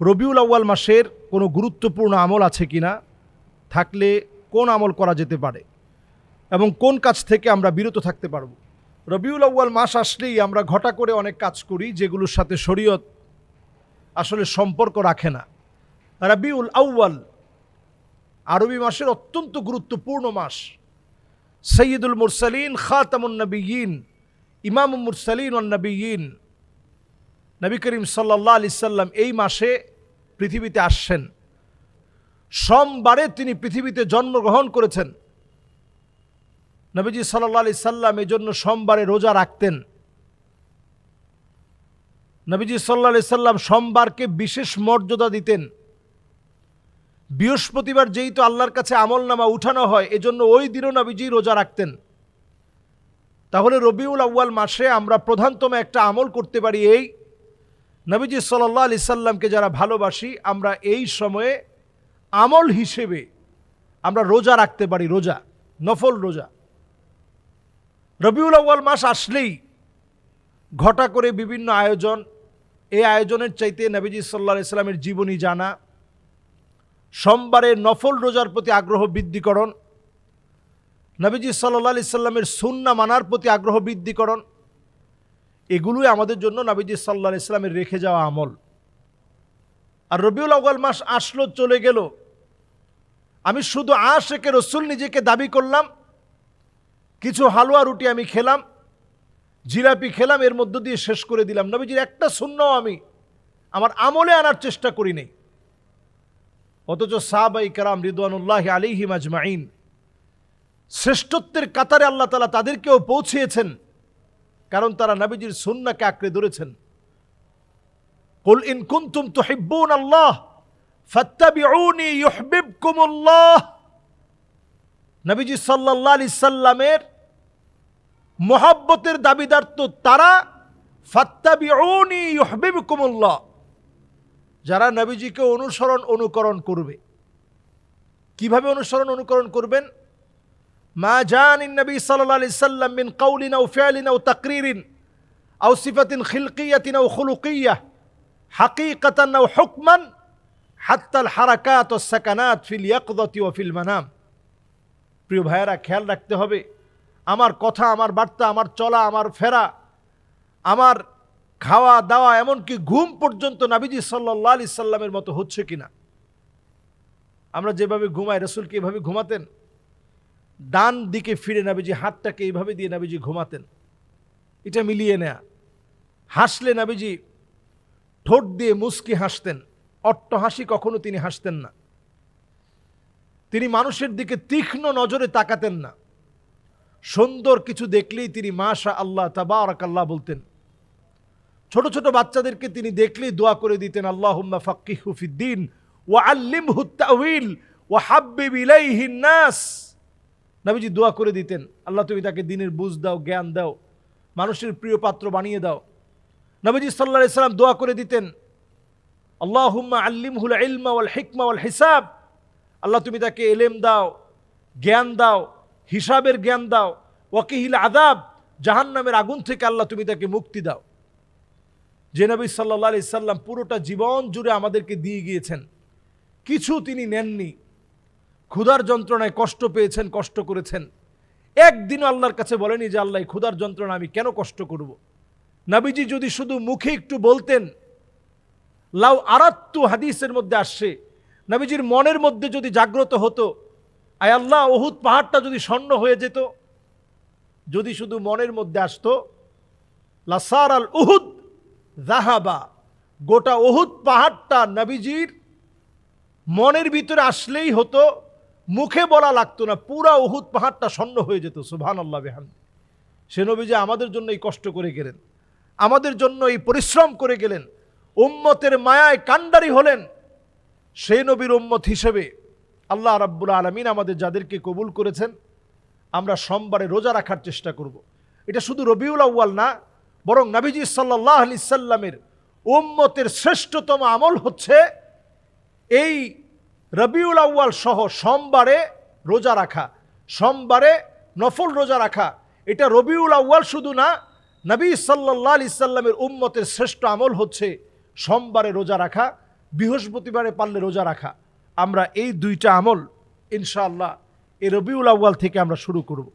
রবিউল আউয়াল মাসের কোনো গুরুত্বপূর্ণ আমল আছে কিনা, থাকলে কোন আমল করা যেতে পারে এবং কোন কাজ থেকে আমরা বিরত থাকতে পারব। রবিউল আউয়াল মাস আসলেই আমরা ঘটা করে অনেক কাজ করি যেগুলোর সাথে শরীয়ত আসলে সম্পর্ক রাখে না। রবিউল আউয়াল আরবি মাসের অত্যন্ত গুরুত্বপূর্ণ মাস। সৈয়দুল মুরসালিন, খাতামুন নবিয়্যিন, ইমামুল মুরসালিন ওয়ান নবিয়্যিন নবী করিম সাল্লাল্লাহু আলাইহি সাল্লাম এই মাসে পৃথিবীতে আসছেন। সোমবারে তিনি পৃথিবীতে জন্মগ্রহণ করেছেন। নবীজি সাল্লাল্লাহু আলাইহি সাল্লাম এই জন্য সোমবারে রোজা রাখতেন। নবীজি সাল্লাল্লাহু আলাইহি সাল্লাম সোমবারকে বিশেষ মর্যাদা দিতেন। বৃহস্পতিবার যেহেতু আল্লাহর কাছে আমলনামা উঠানো হয়, এজন্য ওই দিনও নবীজি রোজা রাখতেন। তাহলে রবিউল আউয়াল মাসে আমরা প্রধানতম একটা আমল করতে পারি, এই নবীজি সাল্লাল্লাহু আলাইহি সাল্লামকে যারা ভালোবাসি আমরা এই সময়ে আমল হিসেবে আমরা রোজা রাখতে পারি, রোজা, নফল রোজা। রবিউল আউয়াল মাস আসলেই ঘটা করে বিভিন্ন আয়োজন, এই আয়োজনের চাইতে নবীজি সাল্লাল্লাহু আলাইহি সাল্লামের জীবনী জানা, সোমবারে নফল রোজার প্রতি আগ্রহ বৃদ্ধিকরণ, নবীজি সাল্লাল্লাহু আলাইহি সাল্লামের সুন্নাহ মানার প্রতি আগ্রহ বৃদ্ধিকরণ, এগুলোই আমাদের জন্য নবীজি সাল্লাল্লাহু আলাইহি সাল্লামের রেখে যাওয়া আমল। আর রবিউল আউয়াল মাস আসলো, চলে গেল, আমি শুধু আশিকে রসুল নিজেকে দাবি করলাম, কিছু হালুয়া রুটি আমি খেলাম, জিলাপি খেলাম, এর মধ্য দিয়ে শেষ করে দিলাম। নবীজির একটা সুন্নাহ আমি আমার আমলে আনার চেষ্টা করি নাই। অথচ সাহাবায়ে কেরাম রিদওয়ানুল্লাহি আলাইহিম আজমাইন শ্রেষ্ঠত্বের কাতারে আল্লাহ তাআলা তাদেরকেও পৌঁছিয়েছেন, কারণ তারা নবীজির সুন্নাহকে আঁকড়ে ধরেছেন। কুল ইন কুনতুম তুহিব্বুনাল্লাহ ফাত্তাবিউনি ইউহিব্বুকুমুল্লাহ। নবীজি সাল্লাল্লাহু আলাইহি সাল্লামের মহব্বতের দাবিদার তো তারা, ফাত্তাবিউনি ইউহিব্বুকুমুল্লাহ, যারা নবীজিকে অনুকরণ করবে। কিভাবে অনুকরণ করবেন? মা জানিন নবী সাল্লাল্লাহু আলাইহি সাল্লাম মিন কাউলিন আও ফি'লিন আও তাকরিরিন আও সিফাতিন খিলকিয়াতিন আও খুলুকিয়াহ হাকীকাতান আও হুকমান হাত্তা আল হারাকাত ওয়াস সাকানাত ফিল ইয়াকযাতি ওয়া ফিল মানাম। প্রিয় ভাইয়েরা, খেয়াল রাখতে হবে আমার কথা, আমার বার্তা, আমার চলা, আমার ফেরা, আমার খাওয়া দাওয়া, এমনকি ঘুম পর্যন্ত নবীজি সাল্লাল্লাহু আলাইহি সাল্লামের মতো হচ্ছে কিনা। আমরা যেভাবে ঘুমাই, রাসূল কি এভাবে ঘুমাতেন? ডান দিকে ফিরে নবীজি হাতটাকে এইভাবে দিয়ে নবীজি ঘুমাতেন, এটা মিলিয়ে নেয়া। হাসলে নবীজি ঠোঁট দিয়ে মুস্কি হাসতেন, অট্ট হাসি কখনো তিনি হাসতেন না। তিনি মানুষের দিকে তীক্ষ্ণ নজরে তাকাতেন না। সুন্দর কিছু দেখলেই তিনি মাশা আল্লাহ তাবারাকাল্লাহ বলতেন। ছোট ছোট বাচ্চাদেরকে তিনি দেখলেই দোয়া করে দিতেন, আল্লাহুম্মা ফাক্কিহু ফিদ্দীন ওয়া আল্লিমহু তা'উইল ওয়া হাব্বিব ইলাইহিন নাস। নবীজি দোয়া করে দিতেন, আল্লাহ তুমি তাকে দ্বীনের বুঝ দাও, জ্ঞান দাও, মানুষের প্রিয় পাত্র বানিয়ে দাও। নবীজি সাল্লাল্লাহু আলাইহি সাল্লাম দোয়া করে দিতেন, আল্লাহুম্মা আল্লিমহুল ইলমা ওয়াল হিকমা ওয়াল হিসাব। আল্লাহ তুমি তাকে ইলম দাও, জ্ঞান দাও, হিসাবের জ্ঞান দাও। ওয়াকিহিল আযাব, জাহান্নামের আগুন থেকে আল্লাহ তুমি তাকে মুক্তি দাও। যে নবী সাল্লাল্লাহু আলাইহি সাল্লাম পুরোটা জীবন জুড়ে আমাদেরকে দিয়ে গিয়েছেন, কিছু তিনি নেননি। ক্ষুধার যন্ত্রণায় কষ্ট পেয়েছেন, কষ্ট করেছেন, একদিনও আল্লাহর কাছে বলেনি যে আল্লাহ ক্ষুধার যন্ত্রণা আমি কেন কষ্ট করব। নবীজি যদি শুধু মুখে একটু বলতেন, লাউ আরাত্তু, হাদিসের মধ্যে আসছে, নবীজির মনের মধ্যে যদি জাগ্রত হতো, আয় আল্লাহ উহুদ পাহাড়টা যদি স্বর্ণ হয়ে যেত, যদি শুধু মনের মধ্যে আসতো, লাসার আল উহুদ যাহাবা, গোটা উহুদ পাহাড়টা নবীজির মনের ভিতরে আসলেই হতো, মুখে বলা লাগতো না, পুরা উহুদ পাহাড়টা স্বর্ণ হয়ে যেত। সুবহানাল্লাহ বিহামদি। সে নবীজি আমাদের জন্য এই কষ্ট করে গেলেন, আমাদের জন্য এই পরিশ্রম করে গেলেন, উম্মতের মায়ায় কান্ডারি হলেন। সেই নবীর উম্মত হিসেবে আল্লাহ রাব্বুল আলামিন আমাদের যাদেরকে কবুল করেছেন, আমরা সোমবারে রোজা রাখার চেষ্টা করব। এটা শুধু রবিউল আউয়াল না, বরং নবীজি সাল্লাল্লাহু আলাইহি সাল্লামের উম্মতের শ্রেষ্ঠতম আমল হচ্ছে এই রবিউল আউয়াল সহ সোমবারে রোজা রাখা, সোমবারে নফল রোজা রাখা। এটা রবিউল আউয়াল শুধু না, নবী সাল্লাল্লাহু আলাইহি সাল্লামের উম্মতের শ্রেষ্ঠ আমল হচ্ছে সোমবারে রোজা রাখা। বৃহস্পতিবারে পারলে রোজা রাখা। আমরা এই দুইটা আমল ইনশাআল্লাহ এই রবিউল আউয়াল থেকে আমরা শুরু করব।